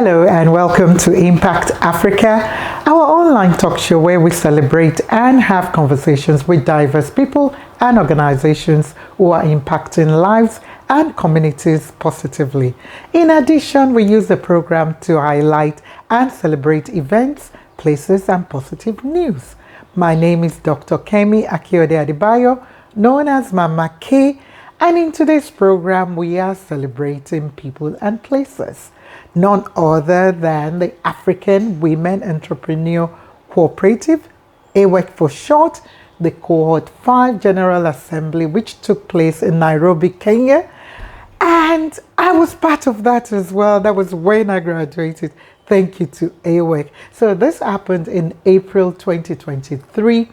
Hello and welcome to Impact Africa, our online talk show where we celebrate and have conversations with diverse people and organizations who are impacting lives and communities positively. In addition, we use the program to highlight and celebrate events, places, and positive news. My name is Dr. Kemi Akiode Adebayo, known as Mama K, and in today's program, we are celebrating people and places. None other than the African Women Entrepreneur Cooperative, AWEC for short, the Cohort 5 General Assembly, which took place in Nairobi, Kenya. And I was part of that as well. That was when I graduated. Thank you to AWEC. So this happened in April 2023.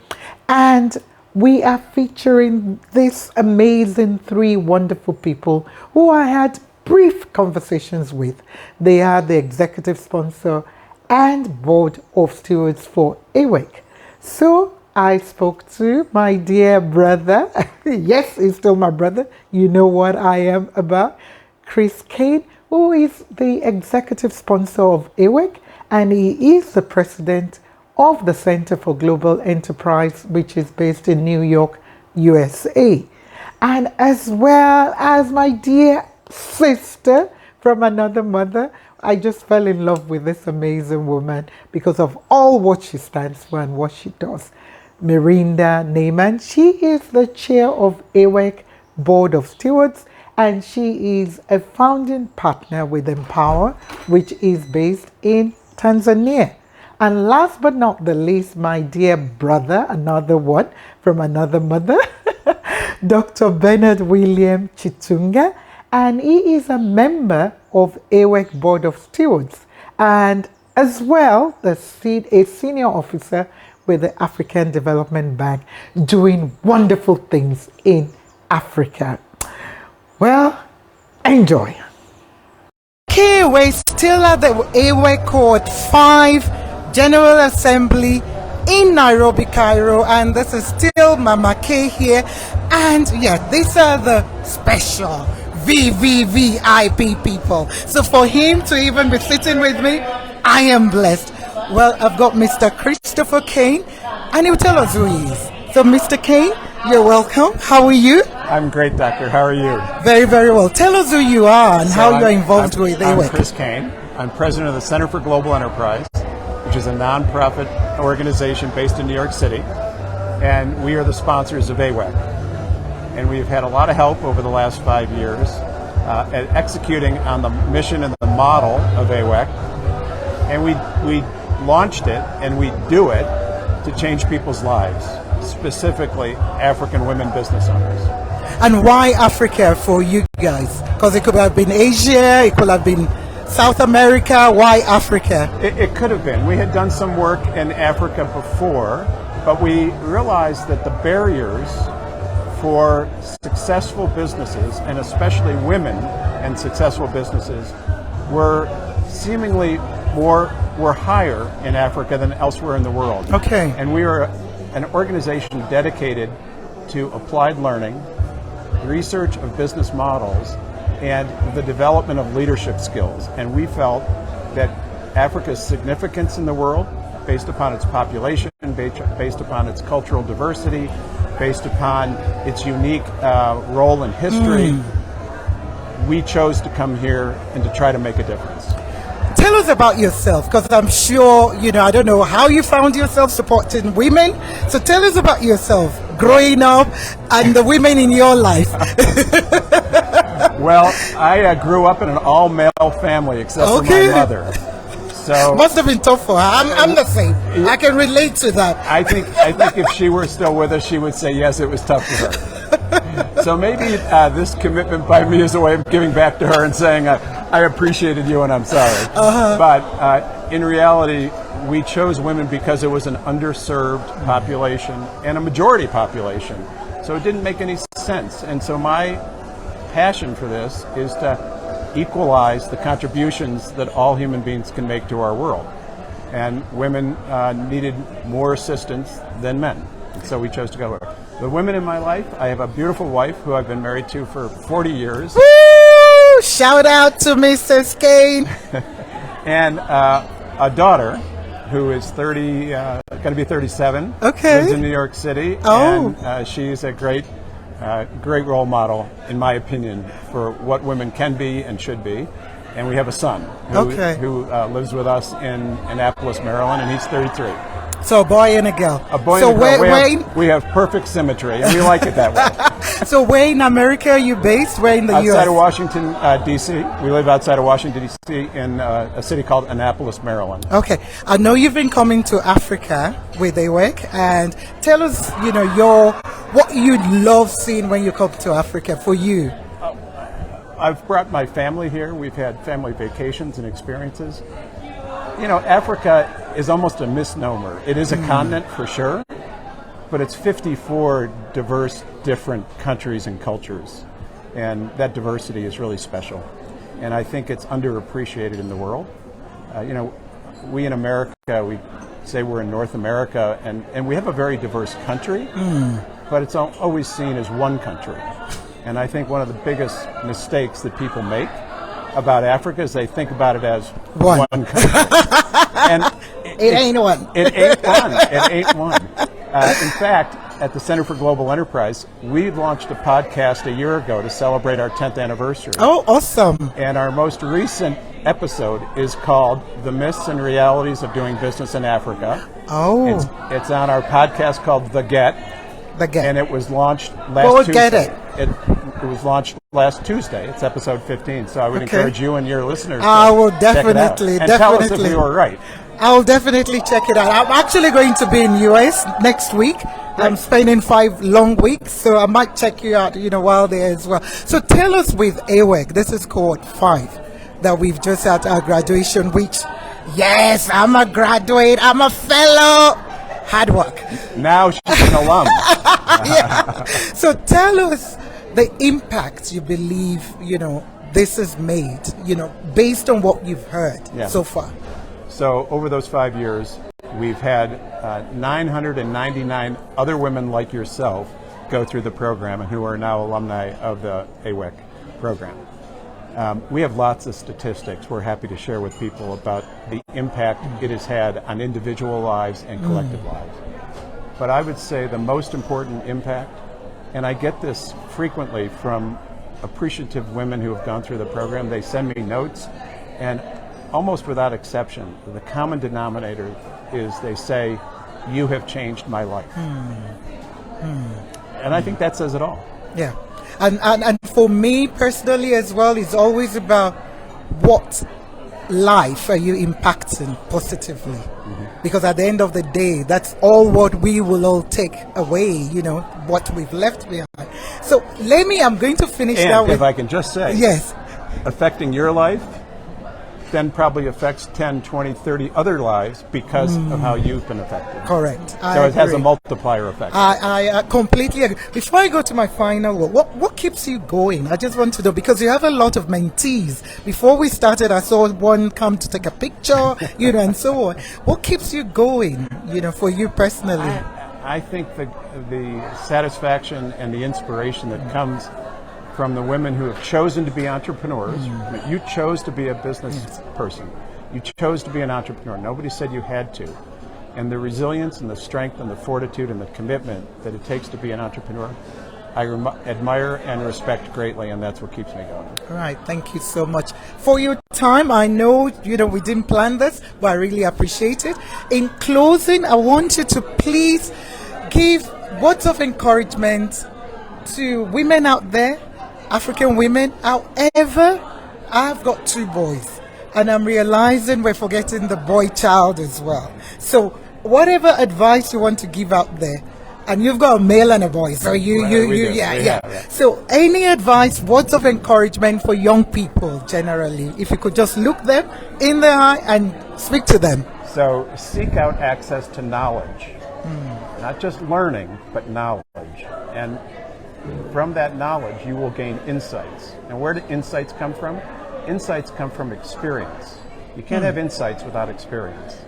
And we are featuring this amazing three wonderful people who I had brief conversations with. They are the executive sponsor and board of stewards for AWEC. So I spoke to my dear brother. Yes, he's still my brother. You know what I am about. Chris Kane, who is the executive sponsor of AWEC, and he is the president of the Center for Global Enterprise, which is based in New York, USA. And as well as my dear sister from another mother, I just fell in love with this amazing woman because of all what she stands for and what she does. Mirinda Neyman, she is the chair of AWEC Board of Stewards, and she is a founding partner with Empower, which is based in Tanzania. And last but not the least, my dear brother, another one from another mother, Dr. Bernard William Chitunga, and he is a member of AWEC Board of Stewards and as well a senior officer with the African Development Bank, doing wonderful things in Africa. Well, enjoy. Okay, we're still at the AWEC Cohort 5 General Assembly in Nairobi, Cairo, and this is still Mama K here. And yeah, these are the special VVVIP people. So for him to even be sitting with me, I am blessed. Well, I've got Mr. Christopher Kane, and he'll tell us who he is. So Mr. Kane, you're welcome. How are you? I'm great, Doctor. How are you? Very, very well. Tell us who you are and how you're involved with AWEC. I'm Chris Kane. I'm president of the Center for Global Enterprise, which is a nonprofit organization based in New York City, and we are the sponsors of AWEC. And we've had a lot of help over the last 5 years at executing on the mission and the model of AWEC. And we launched it and we do it to change people's lives, specifically African women business owners. And why Africa for you guys? Because it could have been Asia, it could have been South America. Why Africa? It could have been. We had done some work in Africa before, but we realized that the barriers for successful businesses, and especially women and successful businesses, were seemingly were higher in Africa than elsewhere in the world. Okay. And we are an organization dedicated to applied learning, research of business models, and the development of leadership skills. And we felt that Africa's significance in the world, based upon its population, based upon its cultural diversity, based upon its unique role in history, we chose to come here and to try to make a difference. Tell us about yourself, because I'm sure, I don't know how you found yourself supporting women. So tell us about yourself, growing up, and the women in your life. Well, I grew up in an all-male family except for my mother. So must have been tough for her. I'm the same. I can relate to that. I think if she were still with us, she would say yes, it was tough for her. So maybe this commitment by me is a way of giving back to her and saying I appreciated you and I'm sorry. But in reality, we chose women because it was an underserved population and a majority population. So it didn't make any sense. And so my passion for this is to equalize the contributions that all human beings can make to our world. And women needed more assistance than men. So we chose to go there. The women in my life, I have a beautiful wife who I've been married to for 40 years. Woo! Shout out to Mrs. Kane. And a daughter who is 30, going to be 37. Okay. Lives in New York City. Oh. And she's a great role model, in my opinion, for what women can be and should be. And we have a son who lives with us in Annapolis, Maryland, and he's 33. So a boy and a girl. A boy and a girl. We have perfect symmetry, and we like it that way. So where in America are you based? Where in the U.S.? Outside of Washington, D.C. We live outside of Washington, D.C. in a city called Annapolis, Maryland. Okay. I know you've been coming to Africa with AWEC, and tell us, what you love seeing when you come to Africa for you. I've brought my family here. We've had family vacations and experiences. Africa is almost a misnomer. It is a continent for sure, but it's 54 diverse, different countries and cultures. And that diversity is really special. And I think it's underappreciated in the world. We in America, we say we're in North America, and we have a very diverse country, but it's always seen as one country. And I think one of the biggest mistakes that people make about Africa is they think about it as one country. And it ain't one. It ain't one. It ain't one. In fact, at the Center for Global Enterprise, we launched a podcast a year ago to celebrate our 10th anniversary. Oh, awesome. And our most recent episode is called The Myths and Realities of Doing Business in Africa. Oh. It's on our podcast called The Get. The Get. And it was launched last Tuesday. Get it. It was launched last Tuesday. It's episode 15. So I would encourage you and your listeners I will check it out. And tell us if we were right. I'll definitely check it out. I'm actually going to be in US next week. I'm spending 5 long weeks, so I might check you out, while there as well. So tell us with AWEC, this is cohort 5, that we've just had our graduation, which, yes, I'm a graduate, I'm a fellow. Hard work. Now she's an alum. Yeah. So tell us the impact you believe, this has made, based on what you've heard so far. So over those 5 years, we've had 999 other women like yourself go through the program and who are now alumni of the AWEC program. We have lots of statistics we're happy to share with people about the impact it has had on individual lives and collective lives. But I would say the most important impact, and I get this frequently from appreciative women who have gone through the program, they send me notes, and almost without exception, the common denominator is they say, "You have changed my life." And I think that says it all. Yeah. And for me personally as well, it's always about what life are you impacting positively. Because at the end of the day, that's all what we will all take away, what we've left behind. So I'm going to finish that with... if I can just say, yes, affecting your life then probably affects 10, 20, 30 other lives because of how you've been affected. Correct. So it has a multiplier effect. I completely agree. Before I go to my final word, what keeps you going? I just want to know, because you have a lot of mentees. Before we started, I saw one come to take a picture, and so on. What keeps you going, for you personally? I think the satisfaction and the inspiration that comes from the women who have chosen to be entrepreneurs. You chose to be a business person. You chose to be an entrepreneur. Nobody said you had to. And the resilience and the strength and the fortitude and the commitment that it takes to be an entrepreneur, I admire and respect greatly, and that's what keeps me going. All right, thank you so much for your time. I know, we didn't plan this, but I really appreciate it. In closing, I want you to please give words of encouragement to women out there, African women. However, I've got 2 boys, and I'm realizing we're forgetting the boy child as well. So whatever advice you want to give out there, and you've got a male and a boy, so yeah. So any advice, words of encouragement for young people generally, if you could just look them in the eye and speak to them. So seek out access to knowledge, not just learning, but knowledge. And from that knowledge, you will gain insights. And where do insights come from? Insights come from experience. You can't have insights without experience.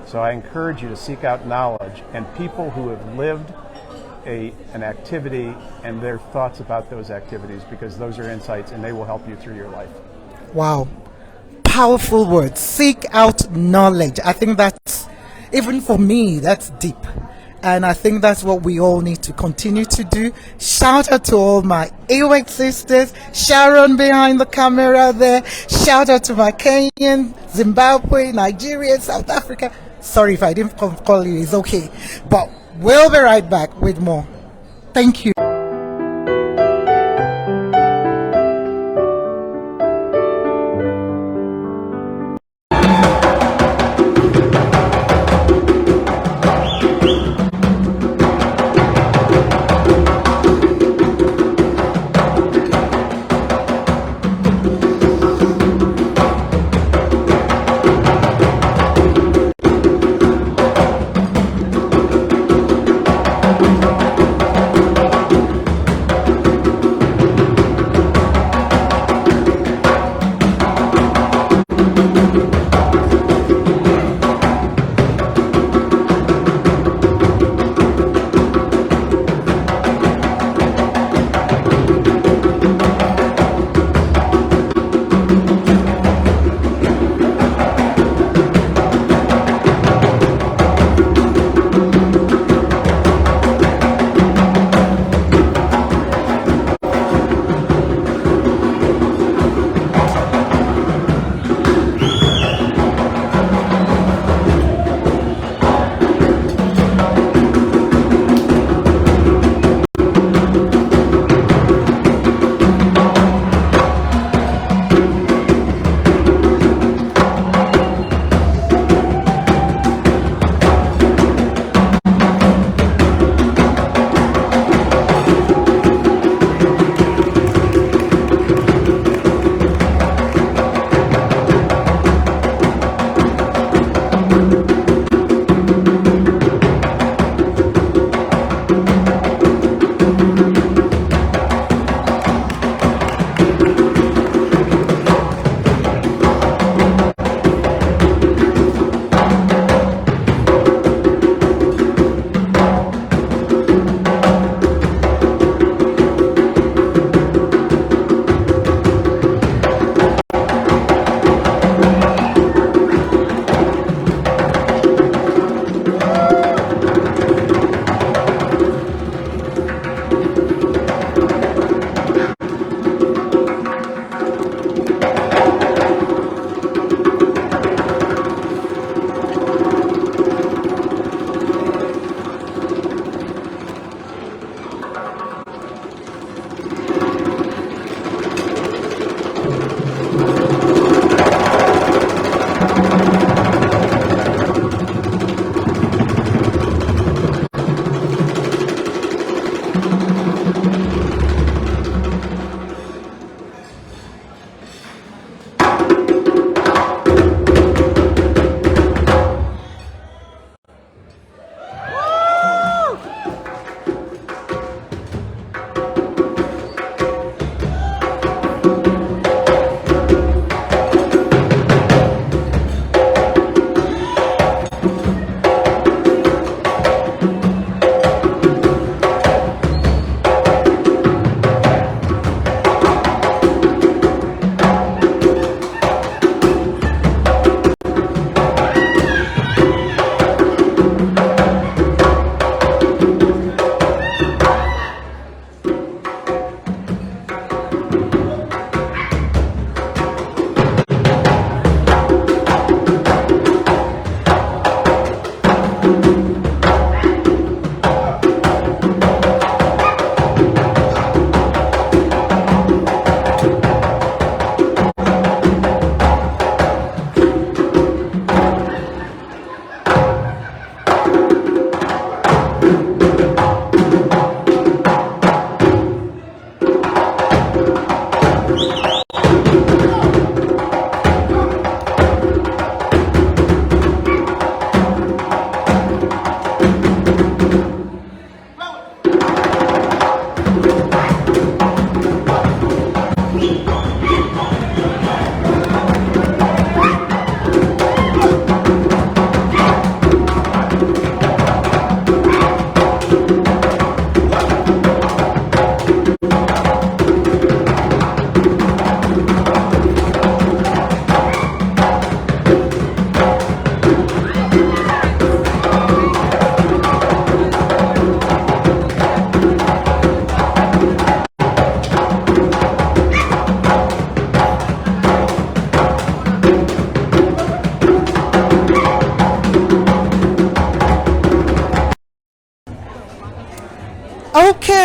So I encourage you to seek out knowledge and people who have lived an activity and their thoughts about those activities, because those are insights and they will help you through your life. Wow. powerful word. Seek out knowledge. I think that's, even for me, that's deep. And I think that's what we all need to continue to do. Shout out to all my AWEC sisters. Sharon behind the camera there. Shout out to my Kenyan, Zimbabwe, Nigeria, South Africa. Sorry if I didn't call you, it's okay. But we'll be right back with more. Thank you.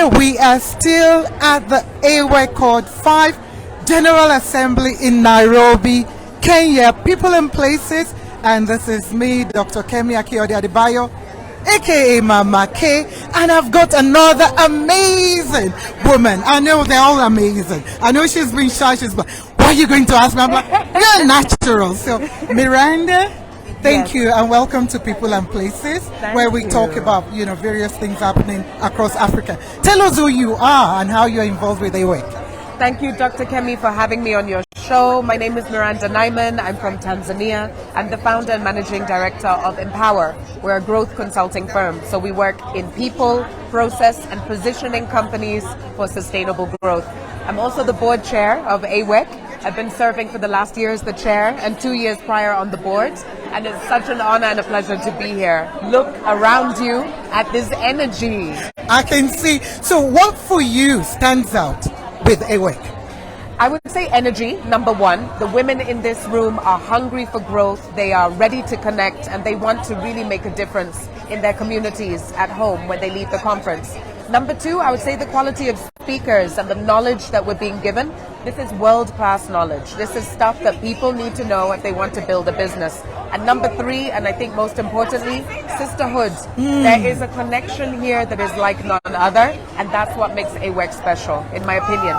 Okay, we are still at the AWEC Cohort 5 General Assembly in Nairobi, Kenya. People and places, and this is me, Dr. Kemi Akiode Adebayo, aka Mama K, and I've got another amazing woman. I know they're all amazing. I know she's been shy. She's like, what are you going to ask me? I'm like, you're natural. So, Miranda, thank you, and welcome to People and Places, where we talk about, various things happening across Africa. Tell us who you are and how you're involved with AWEC. Thank you, Dr. Kemi, for having me on your show. My name is Miranda Naiman. I'm from Tanzania. I'm the founder and managing director of Empower. We're a growth consulting firm. So we work in people, process, and positioning companies for sustainable growth. I'm also the board chair of AWEC. I've been serving for the last year as the chair and 2 years prior on the board. And it's such an honor and a pleasure to be here. Look around you at this energy. I can see. So what for you stands out with AWEC? I would say energy, number one. The women in this room are hungry for growth. They are ready to connect, and they want to really make a difference in their communities at home when they leave the conference. Number two, I would say the quality of speakers and the knowledge that we're being given. This is world-class knowledge. This is stuff that people need to know if they want to build a business. And number three, and I think most importantly, sisterhood. There is a connection here that is like none other, and that's what makes AWEC special, in my opinion.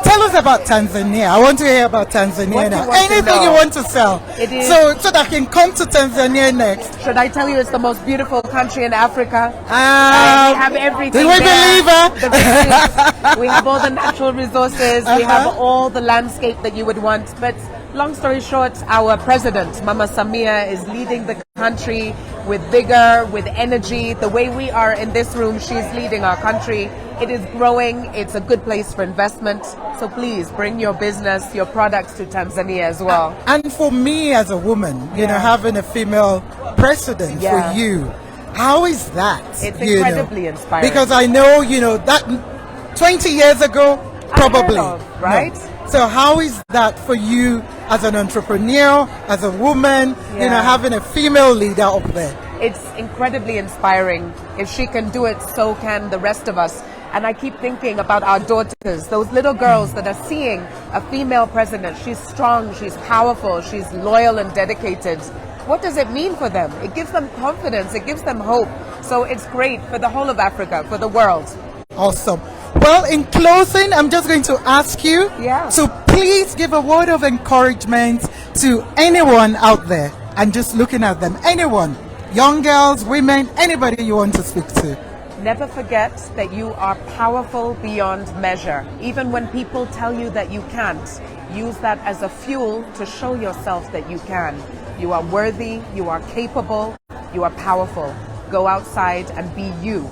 Tell us about Tanzania. I want to hear about Tanzania now. Anything you want to sell. It is. So that I can come to Tanzania next. Should I tell you it's the most beautiful country in Africa? We have everything. Do we believe her? We have all the natural resources. We have all the landscape that you would want. But long story short, our president, Mama Samia, is leading the country with vigor, with energy. The way we are in this room, she's leading our country. It is growing. It's a good place for investment. So please bring your business, your products to Tanzania as well. And for me as a woman, having a female president for you, how is that? It's incredibly inspiring. Because I know, that 20 years ago, probably. Right? No. So how is that for you as an entrepreneur, as a woman, having a female leader up there? It's incredibly inspiring. If she can do it, so can the rest of us. And I keep thinking about our daughters, those little girls that are seeing a female president. She's strong, she's powerful, she's loyal and dedicated. What does it mean for them? It gives them confidence, it gives them hope. So it's great for the whole of Africa, for the world. Awesome. Well, in closing, I'm just going to ask you to please give a word of encouragement to anyone out there, and just looking at them, anyone, young girls, women, anybody you want to speak to. Never forget that you are powerful beyond measure. Even when people tell you that you can't, use that as a fuel to show yourself that you can. You are worthy, you are capable, you are powerful. Go outside and be you.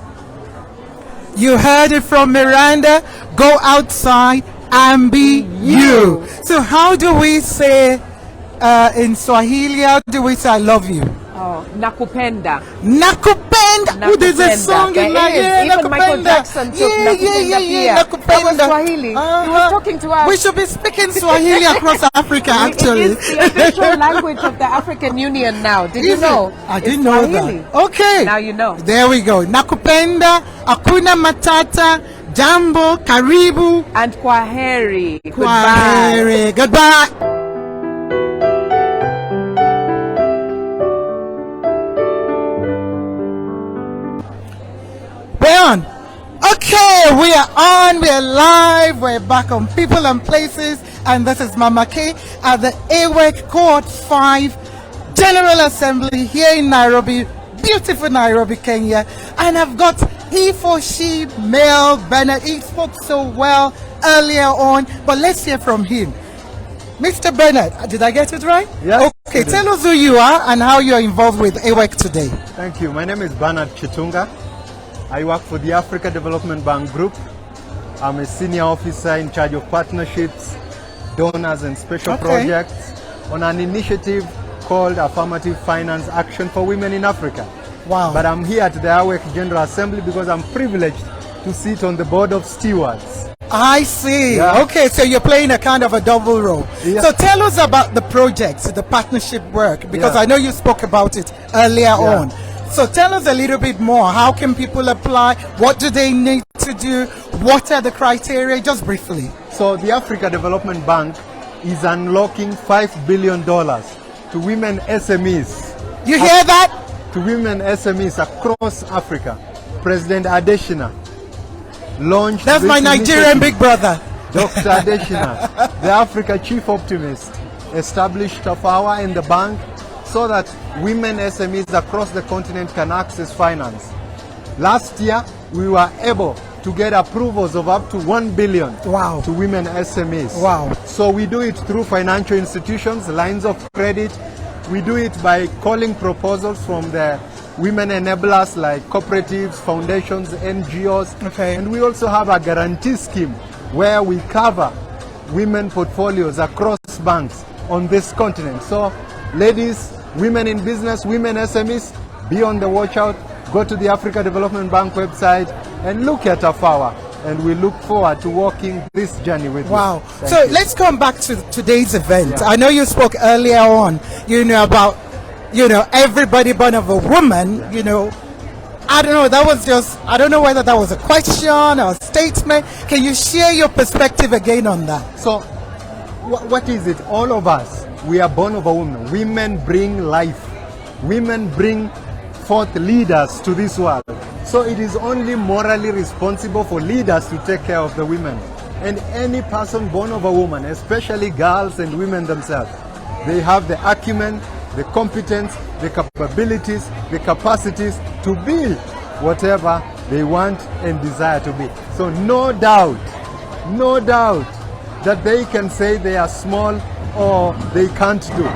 You heard it from Miranda. Go outside and be you. So how do we say in Swahili, how do we say I love you? Oh, nakupenda. Nakupenda. Oh, there's a song in Nigeria. Even Michael Jackson took nakupenda. Nakupenda. That was Swahili. He was talking to us. We should be speaking Swahili across Africa, actually. It is the official language of the African Union now. Did you know? I didn't know that. Okay. Now you know. There we go. Nakupenda, Akuna Matata, Jambo, Karibu. And kwaheri. Kwaheri. Goodbye. We're on. Okay, we are live, we're back on People and Places, and this is Mama K at the AWEC Cohort 5 General Assembly here in Nairobi, beautiful Nairobi, Kenya, and I've got he for she male Bernard. He spoke so well earlier on, but let's hear from him. Mr. Bernard, did I get it right? Yes. Okay, tell us who you are and how you're involved with AWEC today. Thank you. My name is Bernard Chitunga. I work for the Africa Development Bank Group. I'm a senior officer in charge of partnerships, donors and special projects on an initiative called Affirmative Finance Action for Women in Africa. Wow. But I'm here at the AWEC General Assembly because I'm privileged to sit on the board of stewards. I see. Yeah. Okay, so you're playing a kind of a double role. Yeah. So tell us about the projects, the partnership work, because I know you spoke about it earlier on. So tell us a little bit more. How can people apply? What do they need to to do? What are the criteria? Just briefly. So the Africa Development Bank is unlocking $5 billion to women SMEs. You hear that? To women SMEs across Africa. President Adesina launched. That's my Nigerian big brother. Dr. Adesina, the Africa Chief Optimist, established Tafawa in the bank so that women SMEs across the continent can access finance. Last year, we were able to get approvals of up to 1 billion Wow. to women SMEs. Wow. So we do it through financial institutions, lines of credit. We do it by calling proposals from the women enablers like cooperatives, foundations, NGOs. Okay. And we also have a guarantee scheme where we cover women portfolios across banks on this continent. So ladies, women in business, women SMEs, be on the watch out. Go to the Africa Development Bank website and look at Tafawa. And we look forward to walking this journey with you. Wow. Thank So you. let's come back to today's event. Yeah. I know you spoke earlier on, about, everybody born of a woman, I don't know, I don't know whether that was a question or a statement. Can you share your perspective again on that? So, what is it? All of us, we are born of a woman. Women bring life. Women bring forth leaders to this world. So it is only morally responsible for leaders to take care of the women. And any person born of a woman, especially girls and women themselves, they have the acumen, the competence, the capabilities, the capacities to be whatever they want and desire to be. So no doubt that they can say they are small or they can't do.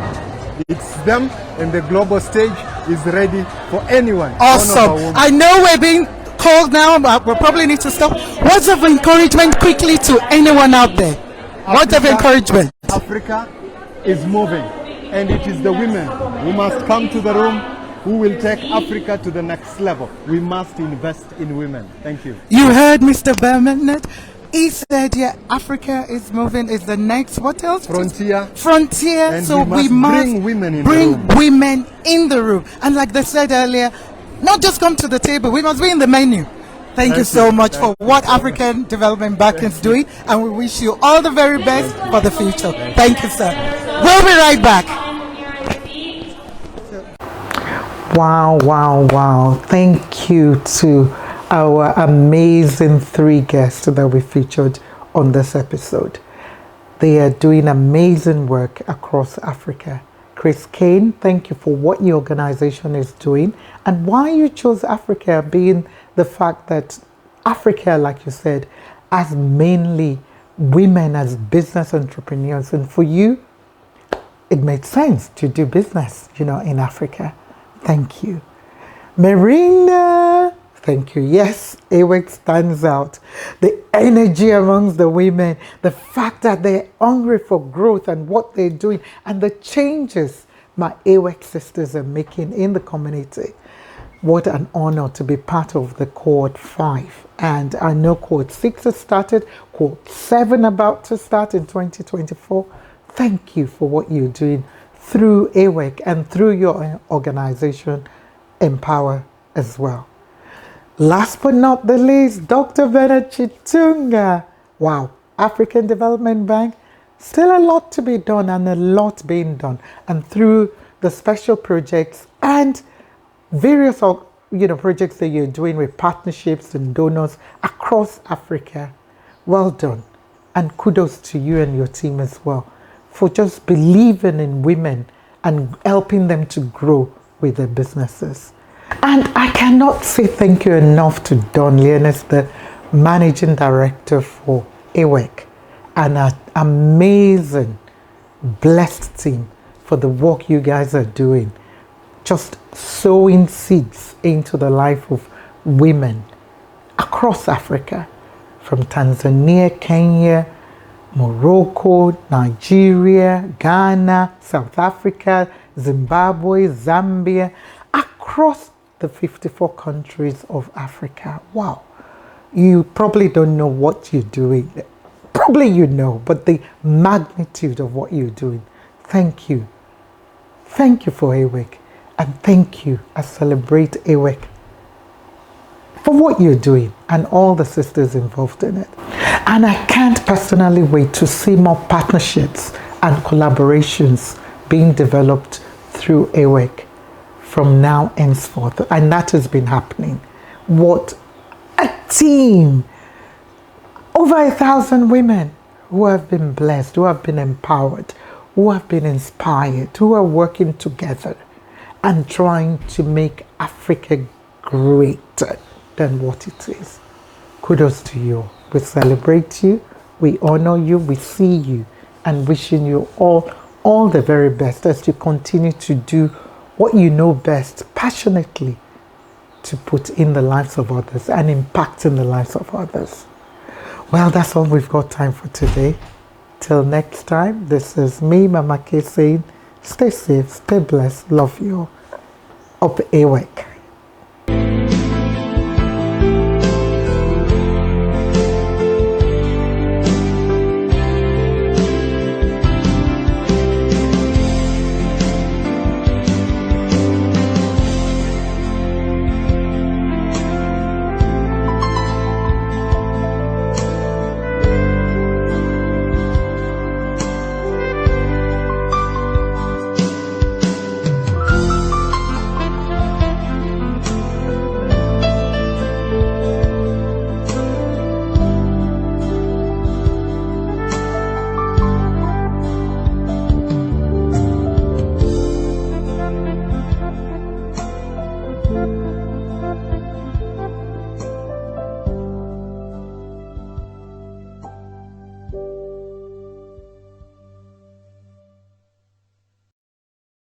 It's them, and the global stage is ready for anyone. Awesome. I know we're being called now, but we'll probably need to stop. Words of encouragement quickly to anyone out there. Words of encouragement. Africa is moving, and it is the women who must come to the room who will take Africa to the next level. We must invest in women. Thank you. You heard Mr. Bernard. He said, Africa is moving, is the next, what else? Frontier. And so we must bring women in bring the room. women in the room. And like they said earlier, not just come to the table, we must be in the menu. Thank you so much for what African Development Bank is doing, and we wish you all the very best for the future. Thank you, sir. We'll be right back. Wow. Thank you to our amazing 3 guests that we featured on this episode. They are doing amazing work across Africa. Chris Kane, thank you for what your organization is doing and why you chose Africa, being the fact that Africa, like you said, has mainly women as business entrepreneurs. And for you, it made sense to do business, in Africa. Thank you. Marina, thank you. Yes, AWEC stands out. The energy amongst the women, the fact that they're hungry for growth and what they're doing, and the changes my AWEC sisters are making in the community. What an honor to be part of the Cohort 5. And I know Cohort 6 has started, Cohort 7 about to start in 2024. Thank you for what you're doing through AWEC and through your organization, Empower as well. Last but not the least, Dr. Bernard Chitunga. Wow, African Development Bank, still a lot to be done and a lot being done. And through the special projects and various projects that you're doing with partnerships and donors across Africa, well done. And kudos to you and your team as well for just believing in women and helping them to grow with their businesses. And I cannot say thank you enough to Don Leonis, the Managing Director for AWEC, and an amazing, blessed team for the work you guys are doing. Just sowing seeds into the life of women across Africa, from Tanzania, Kenya, Morocco, Nigeria, Ghana, South Africa, Zimbabwe, Zambia, across the 54 countries of Africa. Wow. You probably don't know what you're doing. Probably you know, but the magnitude of what you're doing. Thank you. Thank you for AWEC. And thank you. I celebrate AWEC for what you're doing and all the sisters involved in it. And I can't personally wait to see more partnerships and collaborations being developed through AWEC from now henceforth. And that has been happening. What a team! Over 1,000 women who have been blessed, who have been empowered, who have been inspired, who are working together and trying to make Africa greater than what it is. Kudos to you. We celebrate you, we honor you, we see you, and wishing you all the very best as you continue to do what you know best, passionately, to put in the lives of others and impact in the lives of others. Well, that's all we've got time for today. Till next time, this is me, Mama K, saying stay safe, stay blessed, love you. Up AWEC.